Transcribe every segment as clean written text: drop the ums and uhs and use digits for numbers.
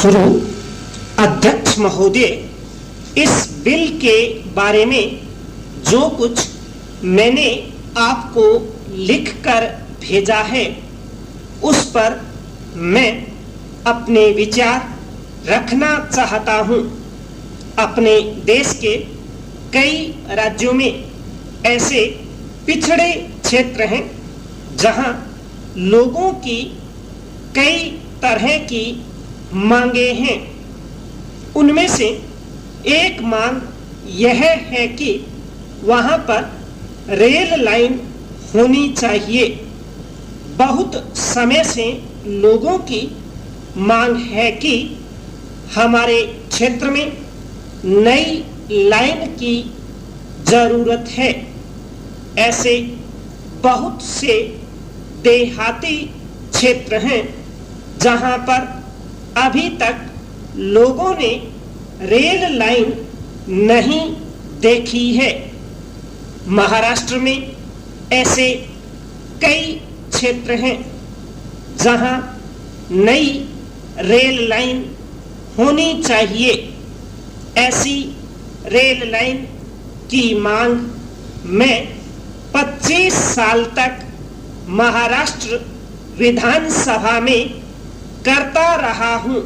शुरू। अध्यक्ष महोदय, इस बिल के बारे में जो कुछ मैंने आपको लिखकर भेजा है उस पर मैं अपने विचार रखना चाहता हूं। अपने देश के कई राज्यों में ऐसे पिछड़े क्षेत्र हैं जहां लोगों की कई तरह की मांगे हैं। उनमें से एक मांग यह है कि वहां पर रेल लाइन होनी चाहिए। बहुत समय से लोगों की मांग है कि हमारे क्षेत्र में नई लाइन की जरूरत है। ऐसे बहुत से देहाती क्षेत्र हैं जहां पर अभी तक लोगों ने रेल लाइन नहीं देखी है। महाराष्ट्र में ऐसे कई क्षेत्र हैं जहां नई रेल लाइन होनी चाहिए। ऐसी रेल लाइन की मांग मैं 25 साल तक महाराष्ट्र विधानसभा में करता रहा हूं,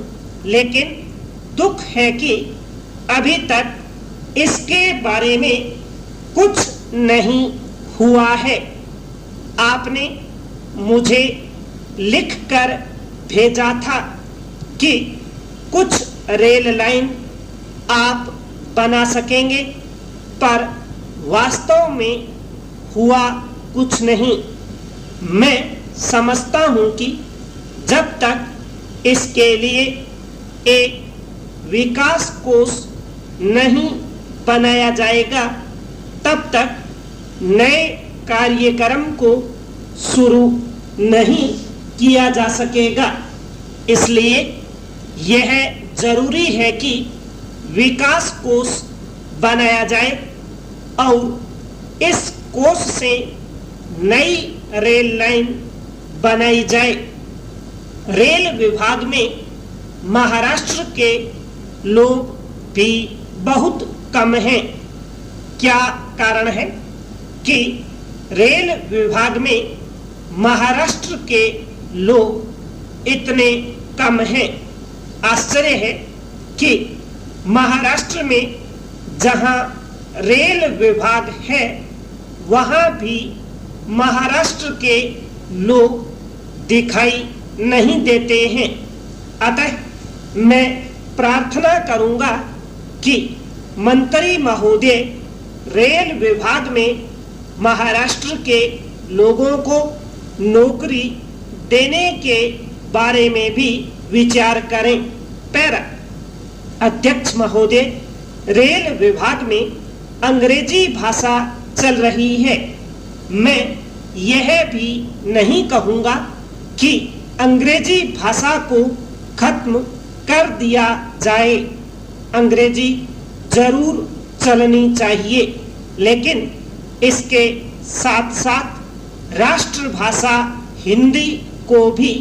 लेकिन दुख है कि अभी तक इसके बारे में कुछ नहीं हुआ है। आपने मुझे लिखकर भेजा था कि कुछ रेल लाइन आप बना सकेंगे, पर वास्तव में हुआ कुछ नहीं। मैं समझता हूं कि जब तक इसके लिए एक विकास कोष नहीं बनाया जाएगा तब तक नए कार्यक्रम को शुरू नहीं किया जा सकेगा। इसलिए यह जरूरी है कि विकास कोष बनाया जाए और इस कोष से नई रेल लाइन बनाई जाए। रेल विभाग में महाराष्ट्र के लोग भी बहुत कम हैं। क्या कारण है कि रेल विभाग में महाराष्ट्र के लोग इतने कम हैं? आश्चर्य है कि महाराष्ट्र में जहां रेल विभाग है वहां भी महाराष्ट्र के लोग दिखाई नहीं देते हैं। अतः मैं प्रार्थना करूंगा कि मंत्री महोदय रेल विभाग में महाराष्ट्र के लोगों को नौकरी देने के बारे में भी विचार करें। पैरा। अध्यक्ष महोदय, रेल विभाग में अंग्रेजी भाषा चल रही है। मैं यह भी नहीं कहूंगा कि अंग्रेजी भाषा को खत्म कर दिया जाए। अंग्रेजी जरूर चलनी चाहिए, लेकिन इसके साथ साथ राष्ट्रभाषा हिंदी को भी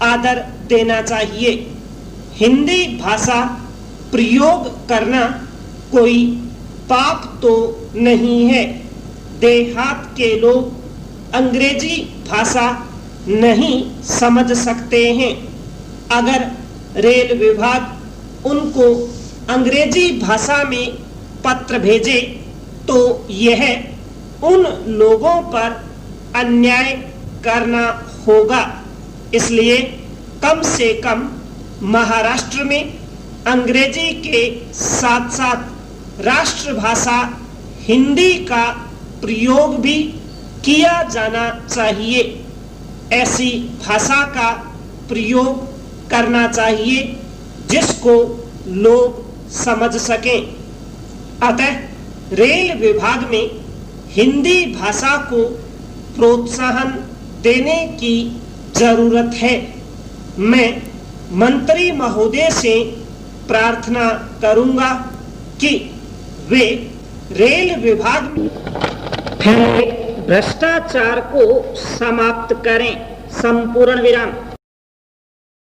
आदर देना चाहिए। हिंदी भाषा प्रयोग करना कोई पाप तो नहीं है। देहात के लोग अंग्रेजी भाषा नहीं समझ सकते हैं। अगर रेल विभाग उनको अंग्रेजी भाषा में पत्र भेजे तो यह उन लोगों पर अन्याय करना होगा। इसलिए कम से कम महाराष्ट्र में अंग्रेजी के साथ साथ राष्ट्रभाषा हिंदी का प्रयोग भी किया जाना चाहिए। ऐसी भाषा का प्रयोग करना चाहिए जिसको लोग समझ सकें। अतः रेल विभाग में हिंदी भाषा को प्रोत्साहन देने की जरूरत है। मैं मंत्री महोदय से प्रार्थना करूंगा कि वे रेल विभाग में फैले भ्रष्टाचार को समाप्त करें। संपूर्ण विराम।